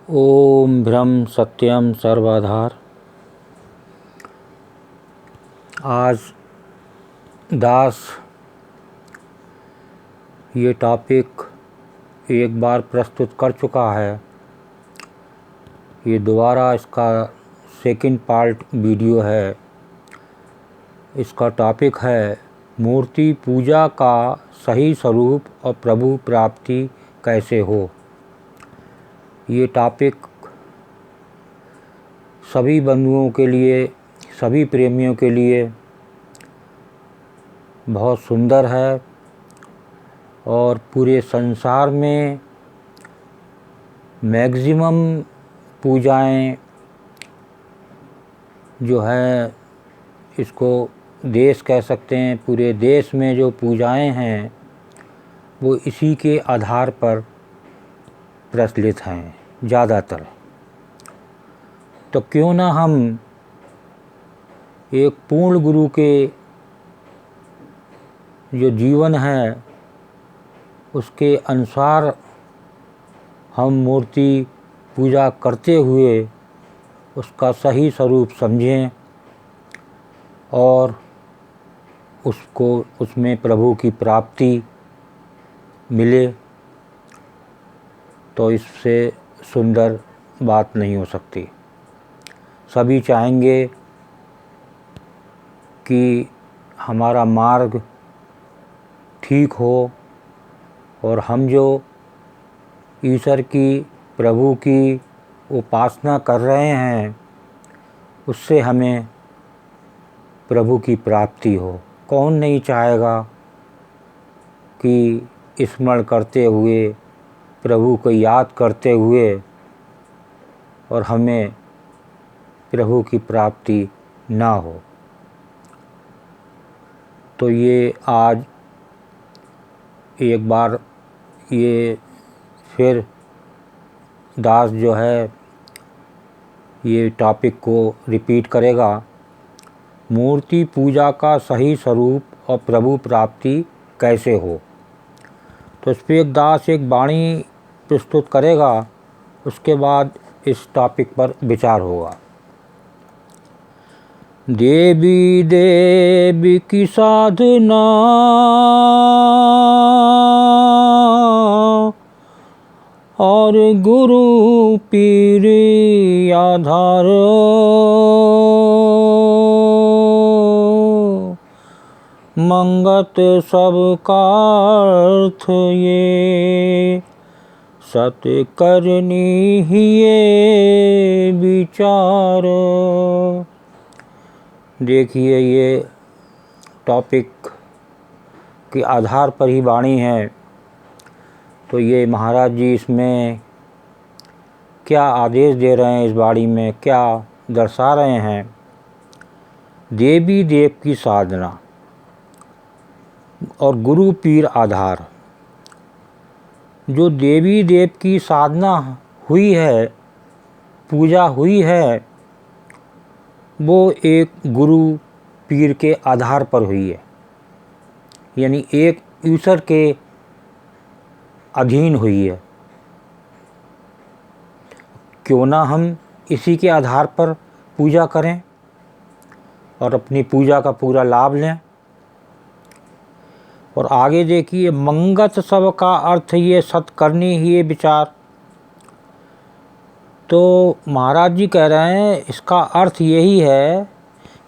ओम ब्रह्म सत्यम सर्वाधार। आज दास ये टॉपिक एक बार प्रस्तुत कर चुका है। ये दोबारा इसका सेकंड पार्ट वीडियो है। इसका टॉपिक है मूर्ति पूजा का सही स्वरूप और प्रभु प्राप्ति कैसे हो। ये टॉपिक सभी बंधुओं के लिए, सभी प्रेमियों के लिए बहुत सुंदर है और पूरे संसार में मैक्सिमम पूजाएं जो है, इसको देश कह सकते हैं, पूरे देश में जो पूजाएं हैं वो इसी के आधार पर प्रचलित हैं ज़्यादातर। तो क्यों ना हम एक पूर्ण गुरु के जो जीवन है उसके अनुसार हम मूर्ति पूजा करते हुए उसका सही स्वरूप समझें और उसमें प्रभु की प्राप्ति मिले, तो इससे सुंदर बात नहीं हो सकती। सभी चाहेंगे कि हमारा मार्ग ठीक हो और हम जो ईश्वर की, प्रभु की उपासना कर रहे हैं उससे हमें प्रभु की प्राप्ति हो। कौन नहीं चाहेगा कि स्मरण करते हुए, प्रभु को याद करते हुए और हमें प्रभु की प्राप्ति ना हो। तो ये आज एक बार ये फिर दास जो है ये टॉपिक को रिपीट करेगा। मूर्ति पूजा का सही स्वरूप और प्रभु प्राप्ति कैसे हो। तो इस पर एक दास एक वाणी प्रस्तुत करेगा, उसके बाद इस टॉपिक पर विचार होगा। देवी देवी की साधना और गुरु पीर आधार, मंगत सबका अर्थ ये, सत्य करनी ही ये विचार। देखिए ये टॉपिक के आधार पर ही वाणी है। तो ये महाराज जी इसमें क्या आदेश दे रहे हैं, इस वाणी में क्या दर्शा रहे हैं। देवी देव की साधना और गुरु पीर आधार। जो देवी देव की साधना हुई है, पूजा हुई है, वो एक गुरु पीर के आधार पर हुई है, यानी एक ईश्वर के अधीन हुई है। क्यों ना हम इसी के आधार पर पूजा करें और अपनी पूजा का पूरा लाभ लें। और आगे देखिए, मंगत सब का अर्थ ये, सत करनी ही ये विचार। तो महाराज जी कह रहे हैं इसका अर्थ यही है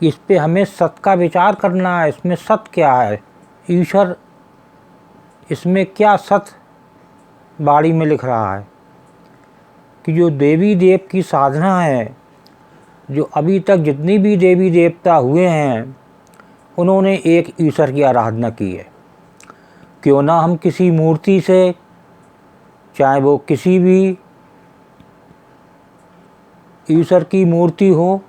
कि इस पे हमें सत का विचार करना है। इसमें सत क्या है, ईश्वर इसमें क्या सत बाड़ी में लिख रहा है कि जो देवी देव की साधना है, जो अभी तक जितनी भी देवी देवता हुए हैं उन्होंने एक ईश्वर की आराधना की है। क्यों ना हम किसी मूर्ति से, चाहे वो किसी भी ईश्वर की मूर्ति हो,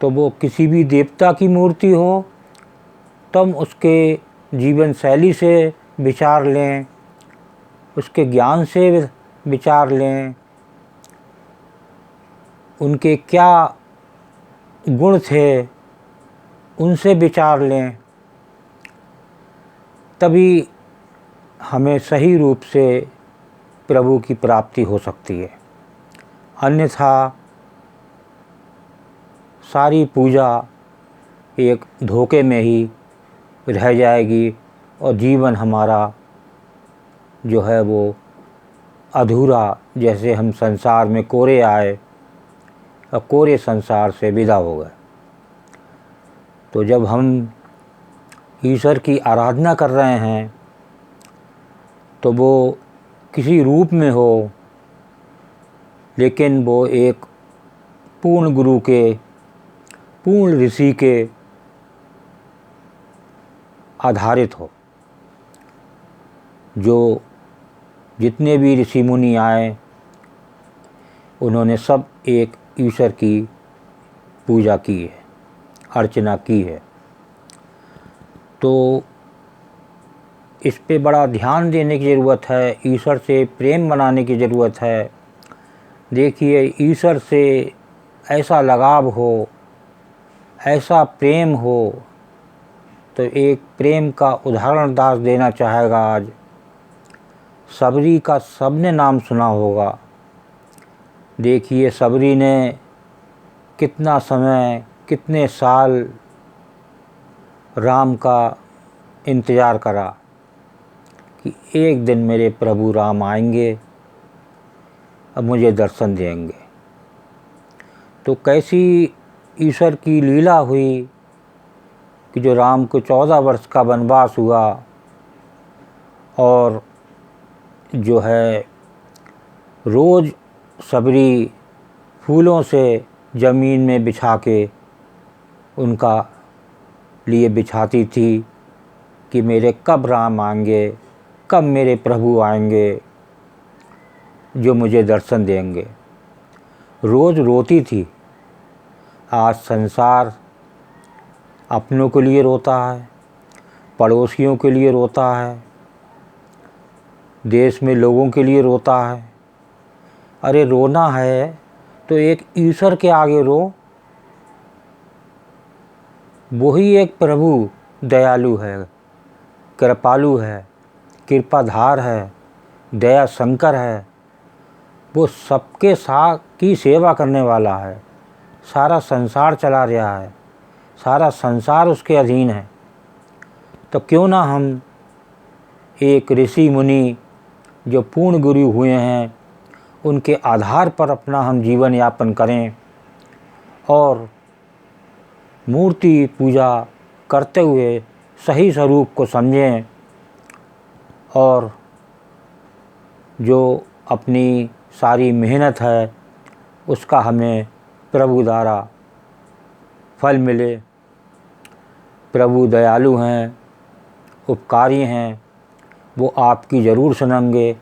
तो वो किसी भी देवता की मूर्ति हो, तब उसके जीवन शैली से विचार लें, उसके ज्ञान से विचार लें, उनके क्या गुण थे उनसे विचार लें, तभी हमें सही रूप से प्रभु की प्राप्ति हो सकती है, अन्यथा सारी पूजा एक धोखे में ही रह जाएगी और जीवन हमारा जो है वो अधूरा, जैसे हम संसार में कोरे आए और कोरे संसार से विदा हो गए। तो जब हम ईश्वर की आराधना कर रहे हैं तो वो किसी रूप में हो, लेकिन वो एक पूर्ण गुरु के, पूर्ण ऋषि के आधारित हो। जो जितने भी ऋषि मुनि आए उन्होंने सब एक ईश्वर की पूजा की है, अर्चना की है। तो इस पे बड़ा ध्यान देने की ज़रूरत है, ईश्वर से प्रेम बनाने की ज़रूरत है। देखिए, ईश्वर से ऐसा लगाव हो, ऐसा प्रेम हो, तो एक प्रेम का उदाहरण दास देना चाहेगा। आज सबरी का सबने नाम सुना होगा। देखिए, सबरी ने कितना समय, कितने साल राम का इंतज़ार करा कि एक दिन मेरे प्रभु राम आएंगे, अब मुझे दर्शन देंगे। तो कैसी ईश्वर की लीला हुई कि जो राम को 14 वर्ष का वनवास हुआ और जो है रोज़ सबरी फूलों से ज़मीन में बिछा के उनका लिए बिछाती थी कि मेरे कब राम आएंगे, कब मेरे प्रभु आएंगे जो मुझे दर्शन देंगे। रोज़ रोती थी। आज संसार अपनों के लिए रोता है, पड़ोसियों के लिए रोता है, देश में लोगों के लिए रोता है। अरे रोना है तो एक ईश्वर के आगे रो। वही एक प्रभु दयालु है, कृपालु है, कृपाधार है, दया शंकर है। वो सबके साथ की सेवा करने वाला है, सारा संसार चला रहा है, सारा संसार उसके अधीन है। तो क्यों ना हम एक ऋषि मुनि जो पूर्ण गुरु हुए हैं उनके आधार पर अपना हम जीवन यापन करें और मूर्ति पूजा करते हुए सही स्वरूप को समझें और जो अपनी सारी मेहनत है उसका हमें प्रभु द्वारा फल मिले। प्रभु दयालु हैं, उपकारी हैं, वो आपकी ज़रूर सुनेंगे।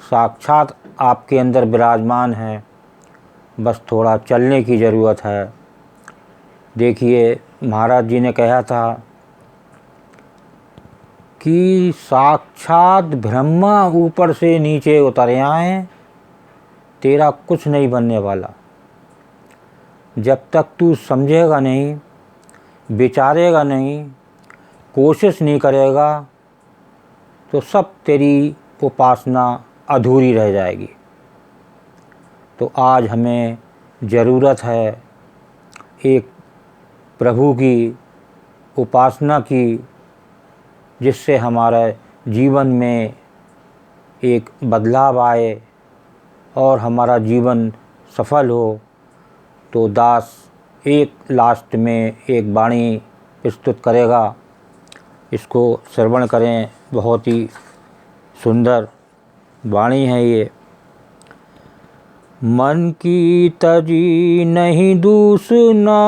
साक्षात आपके अंदर विराजमान है, बस थोड़ा चलने की ज़रूरत है। देखिए, महाराज जी ने कहा था कि साक्षात ब्रह्मा ऊपर से नीचे उतर आए, तेरा कुछ नहीं बनने वाला। जब तक तू समझेगा नहीं, विचारेगा नहीं, कोशिश नहीं करेगा, तो सब तेरी उपासना अधूरी रह जाएगी। तो आज हमें ज़रूरत है एक प्रभु की उपासना की, जिससे हमारे जीवन में एक बदलाव आए और हमारा जीवन सफल हो। तो दास एक लास्ट में एक वाणी प्रस्तुत करेगा, इसको श्रवण करें। बहुत ही सुंदर वाणी है ये। मन की तजी नहीं दूसना,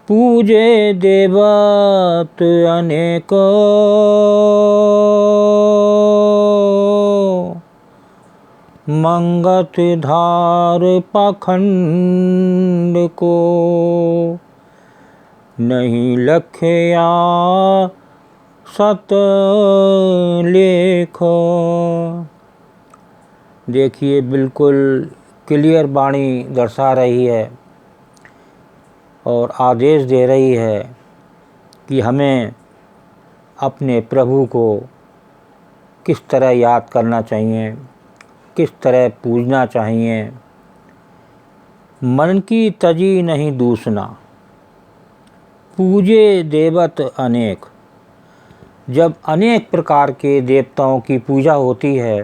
पूजे देवत अनेको, मंगत धार पाखंड को, नहीं लखया सत लेखो। देखिए, बिल्कुल क्लियर वाणी दर्शा रही है और आदेश दे रही है कि हमें अपने प्रभु को किस तरह याद करना चाहिए, किस तरह पूजना चाहिए। मन की तजी नहीं दूसना, पूजे देवत अनेक। जब अनेक प्रकार के देवताओं की पूजा होती है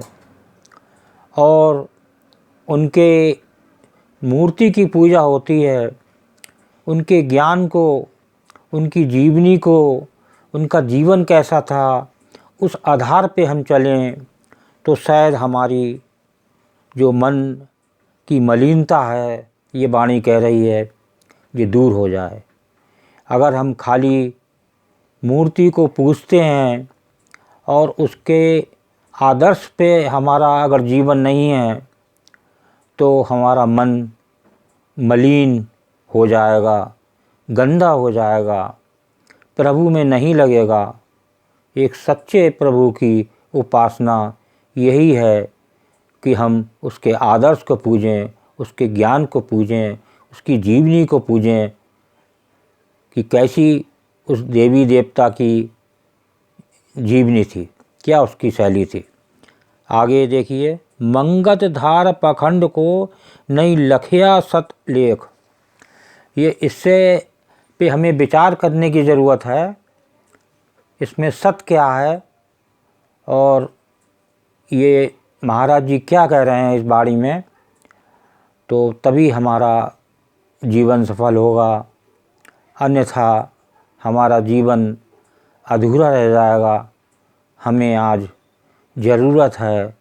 और उनके मूर्ति की पूजा होती है, उनके ज्ञान को, उनकी जीवनी को, उनका जीवन कैसा था, उस आधार पे हम चलें तो शायद हमारी जो मन की मलिनता है, ये वाणी कह रही है, ये दूर हो जाए। अगर हम खाली मूर्ति को पूजते हैं और उसके आदर्श पे हमारा अगर जीवन नहीं है तो हमारा मन मलिन हो जाएगा, गंदा हो जाएगा, प्रभु में नहीं लगेगा। एक सच्चे प्रभु की उपासना यही है कि हम उसके आदर्श को पूजें, उसके ज्ञान को पूजें, उसकी जीवनी को पूजें कि कैसी उस देवी देवता की जीवनी थी, क्या उसकी शैली थी। आगे देखिए, मंगत धार पखंड को नहीं लखिया सत लेख। ये इससे पे हमें विचार करने की ज़रूरत है, इसमें सत्य क्या है और ये महाराज जी क्या कह रहे हैं इस बाणी में, तो तभी हमारा जीवन सफल होगा, अन्यथा हमारा जीवन अधूरा रह जाएगा। हमें आज ज़रूरत है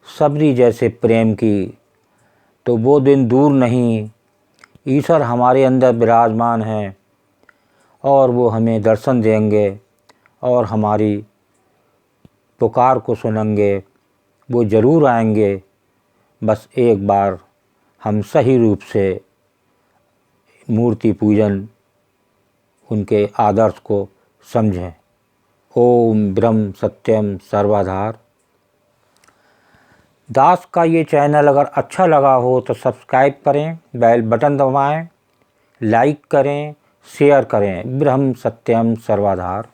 सबरी जैसे प्रेम की, तो वो दिन दूर नहीं, ईश्वर हमारे अंदर विराजमान हैं और वो हमें दर्शन देंगे और हमारी पुकार को सुनेंगे, वो ज़रूर आएंगे। बस एक बार हम सही रूप से मूर्ति पूजन, उनके आदर्श को समझें। ओम ब्रह्म सत्यम सर्वाधार। दास का ये चैनल अगर अच्छा लगा हो तो सब्सक्राइब करें, बेल बटन दबाएं, लाइक करें, शेयर करें। ब्रह्म सत्यम सर्वाधार।